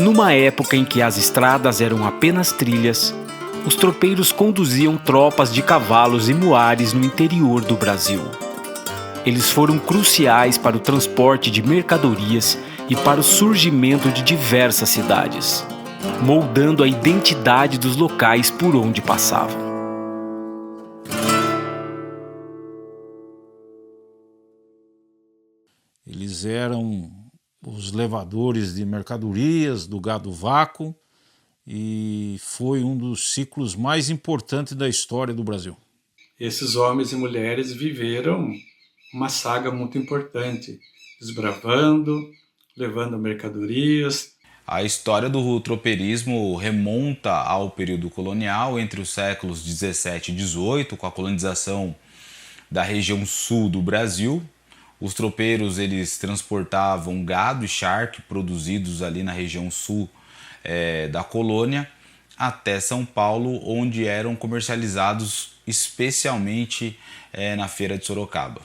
Numa época em que as estradas eram apenas trilhas, os tropeiros conduziam tropas de cavalos e muares no interior do Brasil. Eles foram cruciais para o transporte de mercadorias e para o surgimento de diversas cidades, moldando a identidade dos locais por onde passavam. Eles eram os levadores de mercadorias do gado vaco e foi um dos ciclos mais importantes da história do Brasil. Esses homens e mulheres viveram uma saga muito importante, desbravando, levando mercadorias. A história do tropeirismo remonta ao período colonial, entre os séculos 17 e 18, com a colonização da região sul do Brasil. Os tropeiros eles transportavam gado e charque produzidos ali na região sul da colônia até São Paulo, onde eram comercializados especialmente na feira de Sorocaba.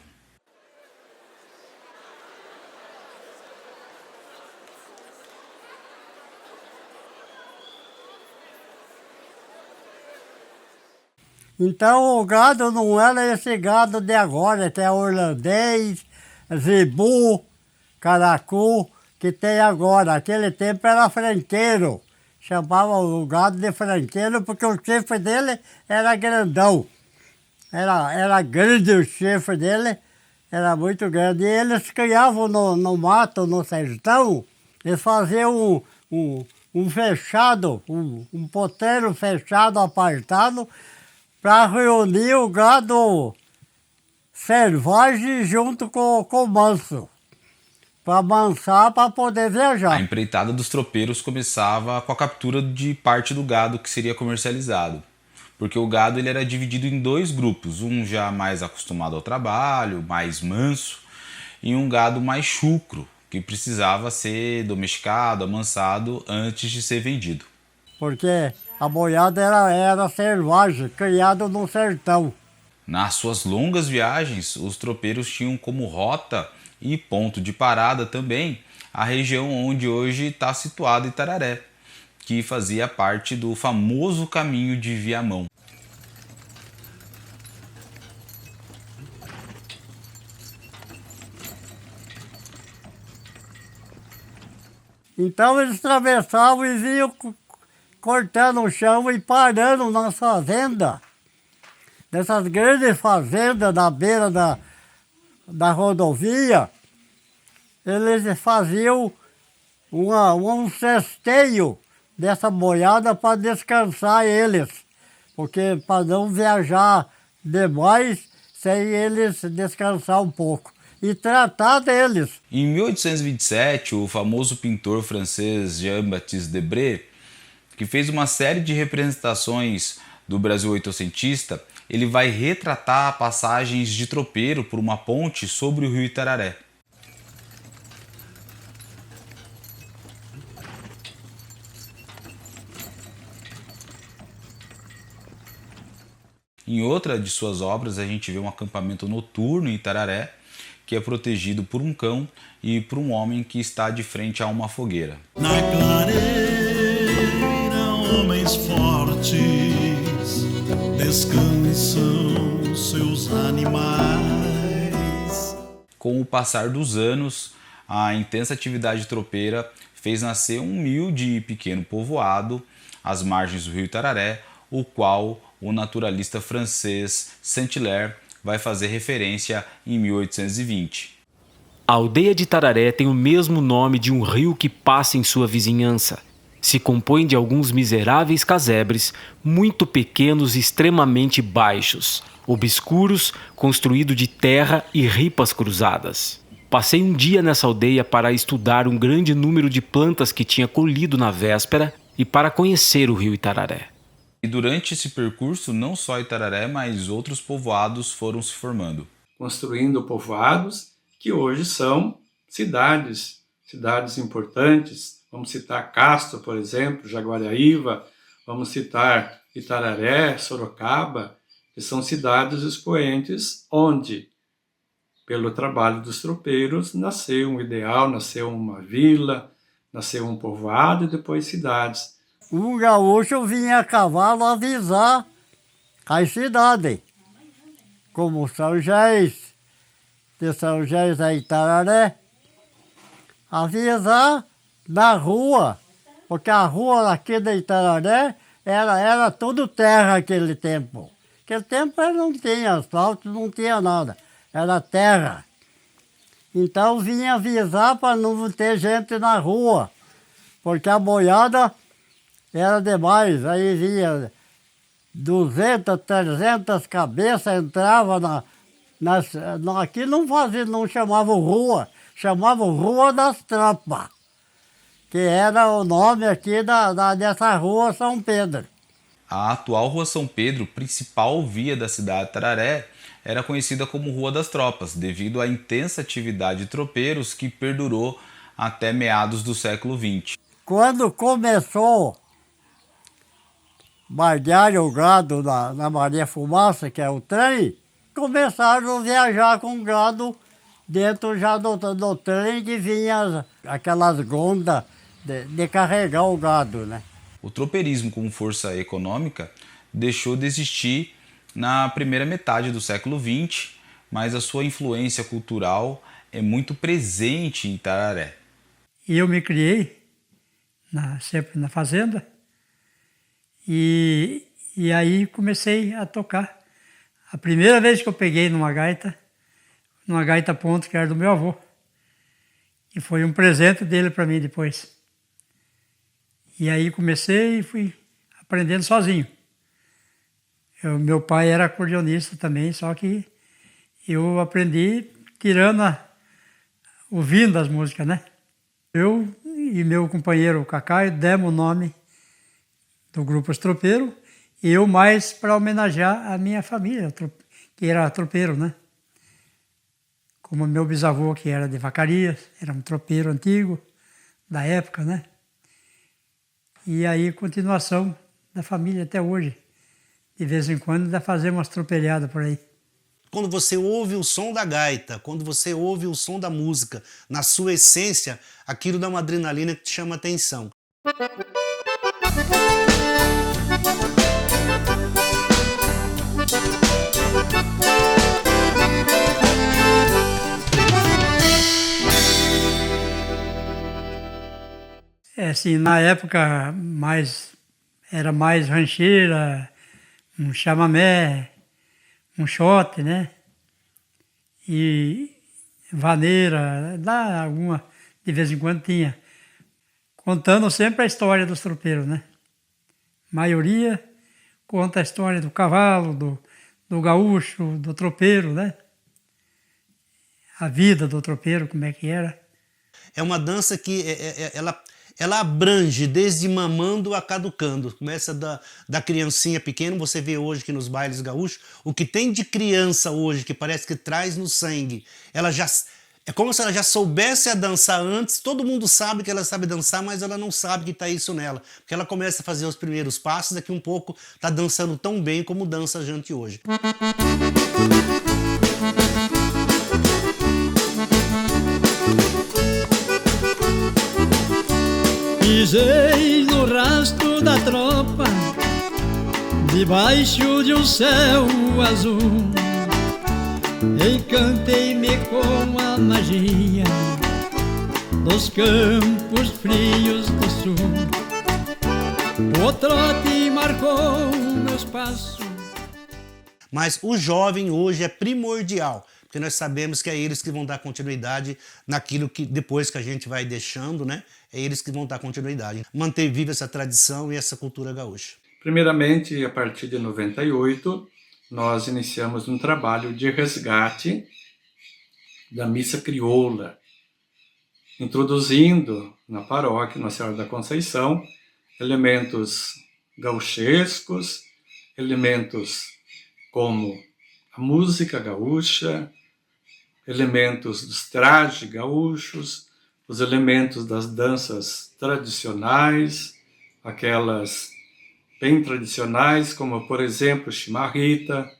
Então o gado não era esse gado de agora, até holandês, zebu, caracu, que tem agora. Aquele tempo era franqueiro. Chamava o gado de franqueiro porque o chifre dele era grandão. Era grande o chifre dele, era muito grande. E eles criavam no mato, no sertão, eles faziam um fechado, um poteiro fechado, apartado, para reunir o gado selvagem junto com o manso, para mansar, para poder viajar. A empreitada dos tropeiros começava com a captura de parte do gado que seria comercializado, porque o gado ele era dividido em dois grupos, um já mais acostumado ao trabalho, mais manso, e um gado mais chucro, que precisava ser domesticado, amansado antes de ser vendido. Porque a boiada era selvagem, criada no sertão. Nas suas longas viagens, os tropeiros tinham como rota e ponto de parada também a região onde hoje está situado Itararé, que fazia parte do famoso caminho de Viamão. Então eles atravessavam e vinham cortando o chão e parando nas fazendas, dessas grandes fazendas na beira da rodovia. Eles faziam um cesteio dessa boiada para descansar eles, porque para não viajar demais sem eles descansar um pouco e tratar deles. Em 1827, o famoso pintor francês Jean-Baptiste Debré, que fez uma série de representações do Brasil oitocentista, ele vai retratar passagens de tropeiro por uma ponte sobre o rio Itararé. Em outra de suas obras, a gente vê um acampamento noturno em Itararé, que é protegido por um cão e por um homem que está de frente a uma fogueira. Na clareira, homens fortes descansam seus animais. Com o passar dos anos, a intensa atividade tropeira fez nascer um humilde e pequeno povoado às margens do rio Itararé, o qual o naturalista francês Saint-Hilaire vai fazer referência em 1820. A aldeia de Itararé tem o mesmo nome de um rio que passa em sua vizinhança. Se compõe de alguns miseráveis casebres, muito pequenos e extremamente baixos, obscuros, construído de terra e ripas cruzadas. Passei um dia nessa aldeia para estudar um grande número de plantas que tinha colhido na véspera e para conhecer o rio Itararé. E durante esse percurso, não só Itararé, mas outros povoados foram se formando. Construindo povoados que hoje são cidades importantes. Vamos citar Castro, por exemplo, Jaguariaíva, vamos citar Itararé, Sorocaba, que são cidades expoentes onde, pelo trabalho dos tropeiros, nasceu um ideal, nasceu uma vila, Nasceu um povoado e depois cidades. O gaúcho vinha a cavalo avisar as cidades, como São Géis, de São Géis a Itararé, avisar na rua, porque a rua aqui de Itararé era tudo terra naquele tempo. Naquele tempo não tinha asfalto, não tinha nada, era terra. Então vinha avisar para não ter gente na rua, porque a boiada era demais. Aí vinha 200, 300 cabeças, entrava aqui não chamavam rua, chamavam Rua das Tropas, que era o nome aqui dessa rua São Pedro. A atual Rua São Pedro, principal via da cidade de Tararé, era conhecida como Rua das Tropas, devido à intensa atividade de tropeiros que perdurou até meados do século XX. Quando começou bardear o gado na Maria Fumaça, que é o trem, começaram a viajar com o gado dentro já do trem, que vinha aquelas gondas de carregar o gado, né? O tropeirismo como força econômica deixou de existir na primeira metade do século XX, mas a sua influência cultural é muito presente em Tararé. Eu me criei sempre na fazenda e aí comecei a tocar. A primeira vez que eu peguei numa gaita ponto, que era do meu avô, e foi um presente dele para mim depois. E aí comecei e fui aprendendo sozinho. Meu pai era acordeonista também, só que eu aprendi ouvindo as músicas, né? Eu e meu companheiro Cacá demos o nome do grupo Os Tropeiros, e eu mais para homenagear a minha família, que era tropeiro, né? Como meu bisavô, que era de Vacarias, era um tropeiro antigo, da época, né? E aí, continuação da família até hoje. De vez em quando ainda fazemos umas tropelhadas por aí. Quando você ouve o som da gaita, quando você ouve o som da música, na sua essência, aquilo dá uma adrenalina que te chama a atenção. Assim, na época era mais rancheira, um chamamé, um xote, né? E vaneira, de vez em quando tinha. Contando sempre a história dos tropeiros, né? A maioria conta a história do cavalo, do gaúcho, do tropeiro, né? A vida do tropeiro, como é que era. É uma dança que ela abrange desde mamando a caducando. Começa da criancinha pequena, você vê hoje que nos bailes gaúchos, o que tem de criança hoje, que parece que traz no sangue, é como se ela já soubesse a dançar antes. Todo mundo sabe que ela sabe dançar, mas ela não sabe que está isso nela. Porque ela começa a fazer os primeiros passos, daqui um pouco está dançando tão bem como dança a gente hoje. Pisei no rastro da tropa, debaixo de um céu azul. Encantei-me com a magia dos campos frios do sul. O trote marcou meus passos. Mas o jovem hoje é primordial, porque nós sabemos que é eles que vão dar continuidade naquilo que depois que a gente vai deixando, né? É eles que vão dar continuidade. Manter viva essa tradição e essa cultura gaúcha. Primeiramente, a partir de 98, nós iniciamos um trabalho de resgate da missa crioula, introduzindo na paróquia Nossa Senhora da Conceição elementos gauchescos, elementos como a música gaúcha, elementos dos trajes gaúchos, os elementos das danças tradicionais, aquelas bem tradicionais, como, por exemplo, chimarrita,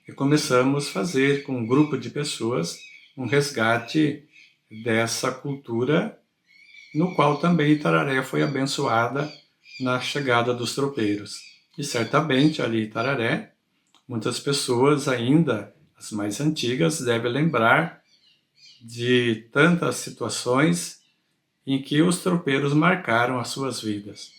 e começamos a fazer com um grupo de pessoas um resgate dessa cultura no qual também Itararé foi abençoada na chegada dos tropeiros. E certamente ali em Itararé, muitas pessoas ainda, as mais antigas, devem lembrar de tantas situações em que os tropeiros marcaram as suas vidas.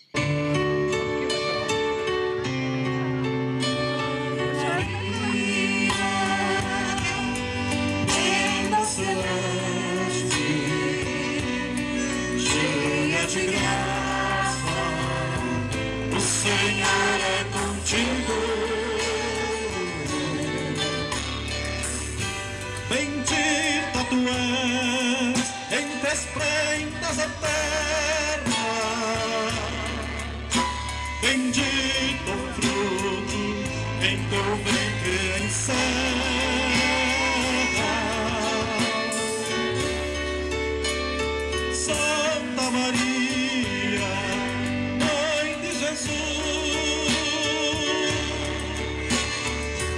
Bendita tu és entre as prendas da terra, bendito o fruto em teu ventre encerra. Santa Maria, Mãe de Jesus,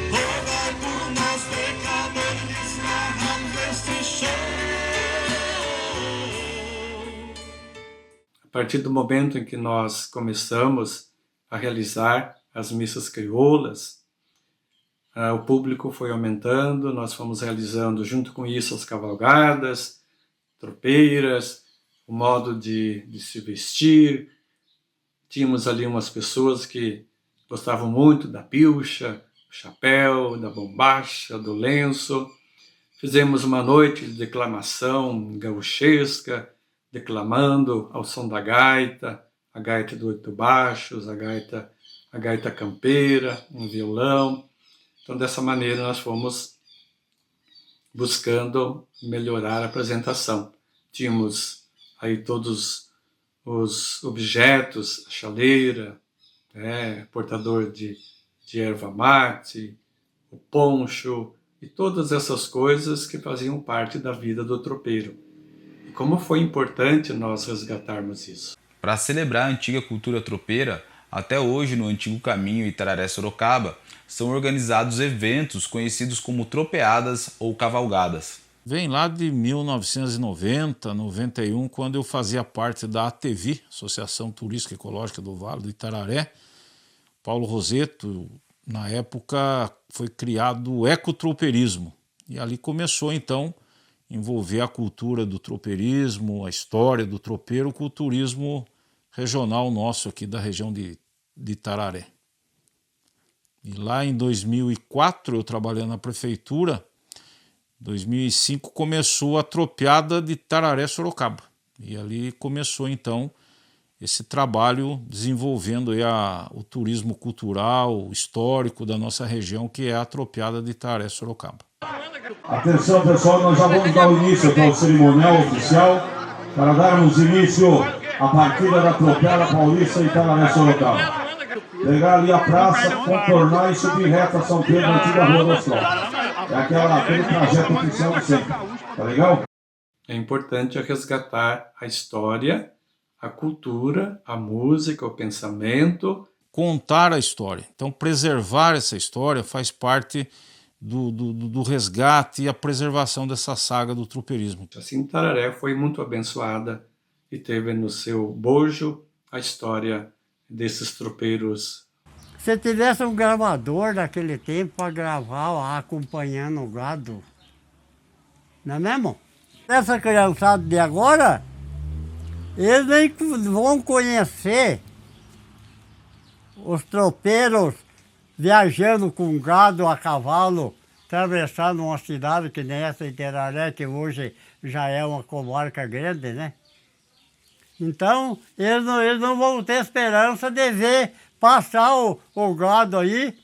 rogai por nós pecadores, neste chão. A partir do momento em que nós começamos a realizar as missas crioulas, o público foi aumentando, nós fomos realizando junto com isso as cavalgadas, tropeiras, o modo de se vestir. Tínhamos ali umas pessoas que gostavam muito da pilcha, do chapéu, da bombacha, do lenço. Fizemos uma noite de declamação gauchesca, declamando ao som da gaita, a gaita do oito baixos, a gaita campeira, um violão. Então, dessa maneira, nós fomos buscando melhorar a apresentação. Tínhamos aí todos os objetos, a chaleira, portador de erva mate, o poncho e todas essas coisas que faziam parte da vida do tropeiro. E como foi importante nós resgatarmos isso. Para celebrar a antiga cultura tropeira, até hoje no antigo caminho Itararé-Sorocaba, são organizados eventos conhecidos como tropeadas ou cavalgadas. Vem lá de 1990, 91, quando eu fazia parte da ATV, Associação Turística Ecológica do Vale do Itararé. Paulo Roseto, na época, foi criado o ecotropeirismo. E ali começou, então, a envolver a cultura do tropeirismo, a história do tropeiro, o culturismo regional nosso aqui da região de Itararé. E lá em 2004, eu trabalhando na prefeitura, em 2005 começou a tropeada de Itararé-Sorocaba. E ali começou, então, esse trabalho desenvolvendo aí o turismo cultural, histórico da nossa região, que é a tropeada de Itararé-Sorocaba. Atenção, pessoal, nós já vamos dar o início ao cerimonial oficial para darmos início à partida da tropeada paulista Itararé-Sorocaba. Pegar ali a praça, contornar e subir reto a São Pedro, antiga Rua do Astral. É aquele trajeto oficial de sempre. Tá legal? É importante resgatar a história, a cultura, a música, o pensamento. Contar a história. Então, preservar essa história faz parte do resgate e a preservação dessa saga do tropeirismo. Assim, Itararé foi muito abençoada e teve no seu bojo a história desses tropeiros. Se tivesse um gravador naquele tempo para gravar lá, acompanhando o gado, não é mesmo? Essa criançada de agora, eles nem vão conhecer os tropeiros viajando com gado a cavalo, atravessando uma cidade que nem essa Itararé, que hoje já é uma comarca grande, né? Então, eles não vão ter esperança de ver passar o gado aí,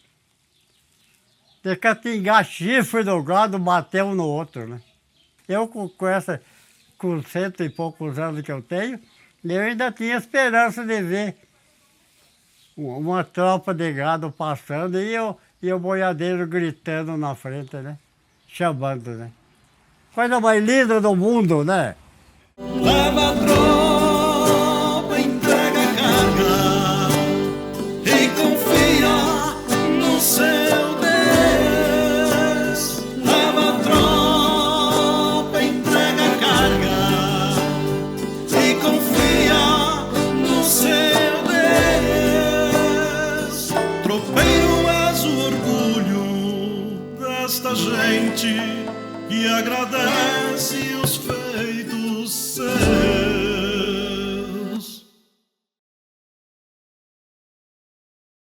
de catingar chifre do gado, bater um no outro, né? Eu, com 100 e poucos anos que eu tenho, eu ainda tinha esperança de ver uma tropa de gado passando e o boiadeiro gritando na frente, né? Chamando, né? Coisa mais linda do mundo, né? Leva a tropa, entrega a carga e confia no seu Deus. Leva a tropa, entrega a carga e confia desta gente que agradece os feitos seus.